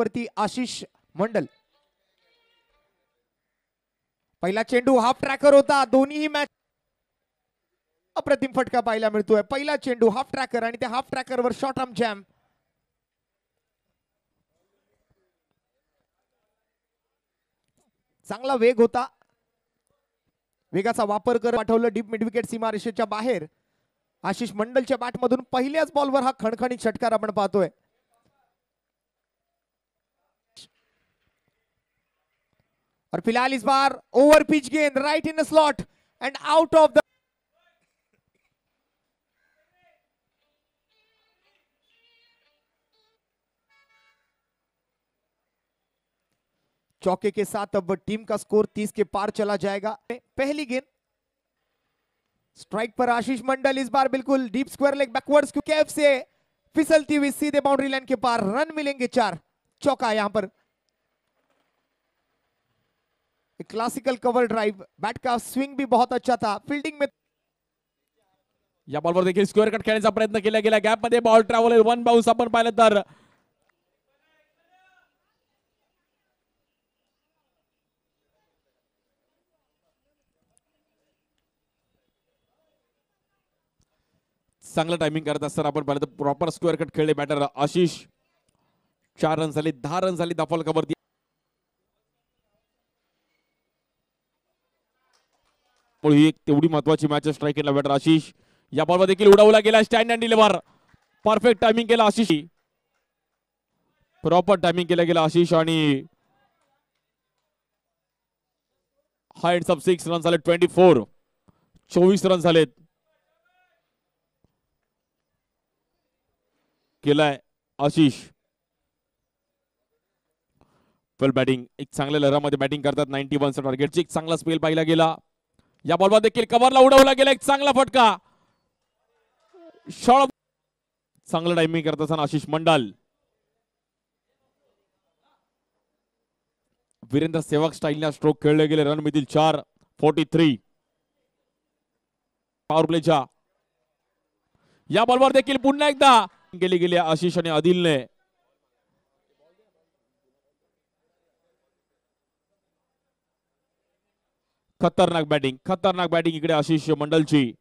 वरती आशिष मंडल. पहिला चेंडू हाफ ट्रॅकर होता. दोन्ही मॅच अप्रतिम फटका पाहायला मिळतोय. पहिला चेंडू हाफ ट्रॅकर आणि त्या हाफ ट्रॅकर वर शॉर्ट आर्म जॅम. चांगला वेग होता. वेगाचा वापर कर पाठवलं डीप मिड विकेट सीमारेषेच्या बाहेर. आशिष मंडलच्या बॅट मधून पहिल्याच बॉलवर हा खणखणीत षटकार आपण पाहतोय. और फिलहाल इस बार ओवर पिच गेंद right in the slot end out of the चौके के साथ अब टीम का स्कोर 30 के पार चला जाएगा. पहली गेंद स्ट्राइक पर आशीष मंडल. इस बार बिल्कुल deep square leg backwards Kaif से फिसलती हुई सीधे बाउंड्री लाइन के पार. रन मिलेंगे 4. चौका यहां पर. एक क्लासिकल कवर ड्राइव. बैट का स्विंग भी बहुत अच्छा था. फील्डिंग में या बॉलवर देखील स्क्वेअर कट खेळण्याचा प्रयत्न केला गेला. गॅप मध्ये बॉल ट्रॅव्हल. वन बाउन्स आपण पाहिलं तर चांगलं टायमिंग करत असताना आपण पाहिलं तर प्रॉपर स्क्वेअर कट खेळले बॅटर आशिष. 4 रन झाले. 10 रन झाली दफल कवरती. ही एक तेवढी महत्वाची मॅच स्ट्राईक केला बॅटर आशिष. या बॉलवर देखील उडवला गेला. Stand and deliver. Perfect timing केला आशिष. प्रॉपर टायमिंग केला गेला आशिष आणि हाईट्स ऑफ 6 रन झाले. 24 रन झालेत. केलाय आशिष. फुल बॅटिंग. एक चांगल्या लहरामध्ये बॅटिंग करतात. 91 टार्गेटची एक चांगला स्पेल पाहिला गेला. या बॉलवर देखील कव्हरला उडवला गेला. एक चांगला फटका. शॉट. चांगलं टायमिंग करत असताना आशिष मंडल. वीरेंद्र सेवक स्टाईलने स्ट्रोक खेळले गेले. रन मिळतील 4. 43 पॉवर प्लेच्या. या बॉलवर देखील पुन्हा एकदा गेली गेली आशिष आणि आदिलने. खतरनाक बॅटिंग इकडे आशिष मंडलची.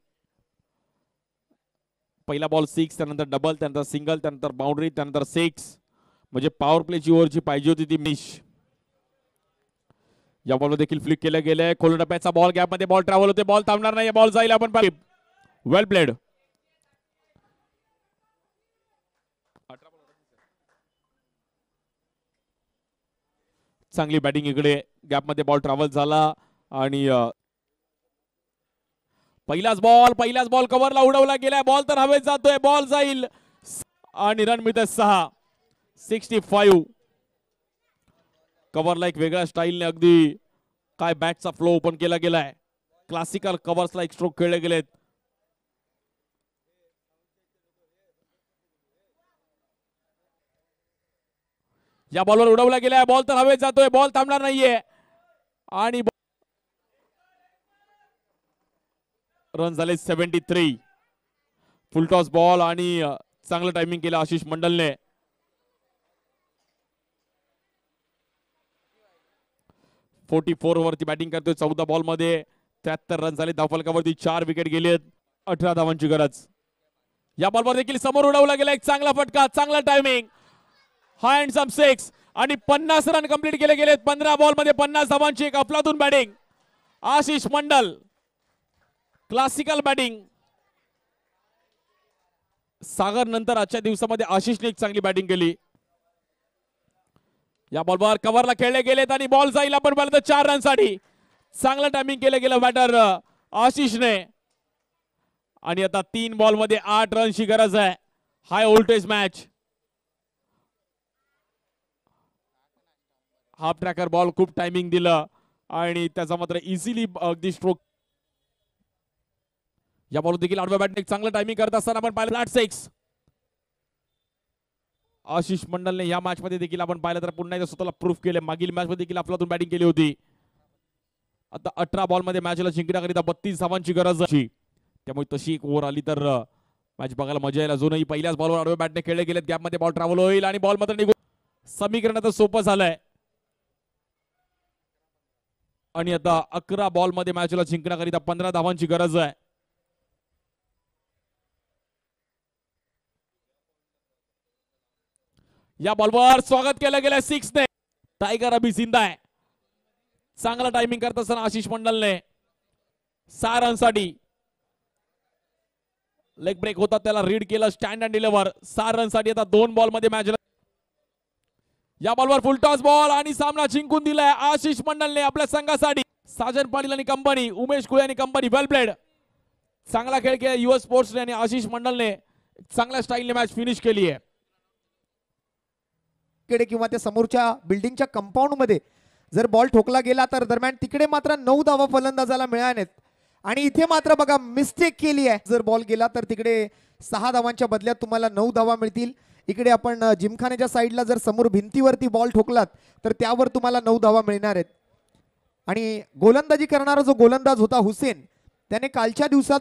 पहिला बॉल 6, त्यानंतर डबल, त्यानंतर सिंगल, त्यानंतर बाउंड्री, त्यानंतर 6. म्हणजे पॉवर प्लेची ओव्हरची पाहिजे होती ती मिस. या बॉलवर देखील फ्लिक केलं गेलंय. खोलून टप्प्याचा बॉल. गॅप मध्ये बॉल ट्रॅव्हल होते. बॉल थांबणार नाही. बॉल जाईल. आपण वेल प्लेड. चांगली बॅटिंग इकडे. गॅप मध्ये बॉल ट्रॅव्हल झाला आणि पहिलाच बॉल कव्हरला उडवला गेलाय. बॉल तर हवेत जातोय. बॉल जाईल आणि रन मिळतात 6. 65. कव्हरला एक वेगळ्या स्टाईलने अगदी काय बॅटचा फ्लो ओपन केला गेलाय. क्लासिकल कव्हर्सला एक स्ट्रोक खेळले गेलेत. या बॉलवर उडवला गेलाय. बॉल तर हवेत जातोय. बॉल थांबणार नाहीये आणि रन झाले 73. फुल टॉस बॉल आणि चांगलं टायमिंग केलं आशिष मंडलने. वरती बॅटिंग करतोय. 14 बॉल मध्ये 73 रन झाले. धावफलकावरती 4 विकेट गेलेत. 18 धावांची गरज. या बॉलवर देखील समोर उडवला गेला. एक चांगला फटका. चांगला टायमिंग. हँड्स अप 6 आणि 50 रन कंप्लीट केले गेलेत. 15 बॉल मध्ये 50 धावांची एक अफलातून batting Ashish Mandal. Classical batting. Sagar नंतर आजच्या दिवसामध्ये आशिषने एक चांगली बॅटिंग केली. या बॉलवर कव्हरला खेळले गेलेत आणि बॉल जाईल. आपण पाहिलं तर 4 रन साठी चांगलं टायमिंग केलं गेलं बॅटर आशिषने. आणि आता 3 बॉल मध्ये 8 रनची गरज आहे. High voltage match. Half tracker ball खूप टायमिंग दिलं आणि त्याचा मात्र इझिली अगदी स्ट्रोक. या बॉल देखील आडव्या बॅटने चांगलं टायमिंग करत असताना आपण पाहिलं फ्लॅट 6. आशिष मंडलने या मॅच मध्ये देखील आपण पाहिलं तर पुन्हा एकदा स्वतःला प्रूफ केले. मागील मॅच मध्ये देखील आपल्यातून बॅटिंग केली होती. आता 18 बॉल मध्ये मॅचला जिंकण्याकरिता 32 धावांची गरज आहे. त्यामुळे तशी एक ओव्हर आली तर मॅच बघायला मजा येईल. अजूनही पहिल्याच बॉलवर आडव्या बॅटने खेळले गेलेत. गॅप मध्ये बॉल ट्रॅव्हल होईल आणि बॉल मात्र निघून समीकरण आता सोपं झालंय. आणि आता 11 बॉल मध्ये मॅचला जिंकण्याकरिता 15 धावांची गरज आहे. या बॉलवर स्वागत केलं गेलं 6 ने. टायगर अभि जिंदा आहे. चांगला टायमिंग करत असताना आशिष मंडलने 6 रनसाठी लेग ब्रेक होता त्याला रीड केलं. स्टँड अँड डिलिव्हर 6 रनसाठी आता 2 बॉल मध्ये मॅच. या बॉलवर फुलटॉस बॉल आणि सामना जिंकून दिलाय आशिष मंडलने आपल्या संघासाठी. साजन पाटील आणि कंपनी, उमेश कुळे आणि कंपनी, वेल प्लेड. चांगला खेळ केला युएस स्पोर्ट्सने आणि आशिष मंडलने चांगल्या स्टाईलने मॅच फिनिश केली आहे. कडे किंवा त्या समोरच्या बिल्डिंगच्या कंपाऊंड मध्ये जर बॉल ठोकला गेला तर दरम्यान तिकडे मात्र 9 धावा फलंदाजाला मिळाल्यात. आणि इथे मात्र बघा मिस्टेक केली आहे. जर बॉल गेला तर तिकडे 6 धावांच्या बदल्यात तुम्हाला 9 धावा मिळतील. इकडे आपण जिमखान्याच्या साईडला जर समोर भिंतीवरती बॉल ठोकलात तर त्यावर तुम्हाला 9 धावा मिळणार आहेत. आणि गोलंदाजी करणारा जो गोलंदाज होता हुसेन, त्याने कालच्या दिवसात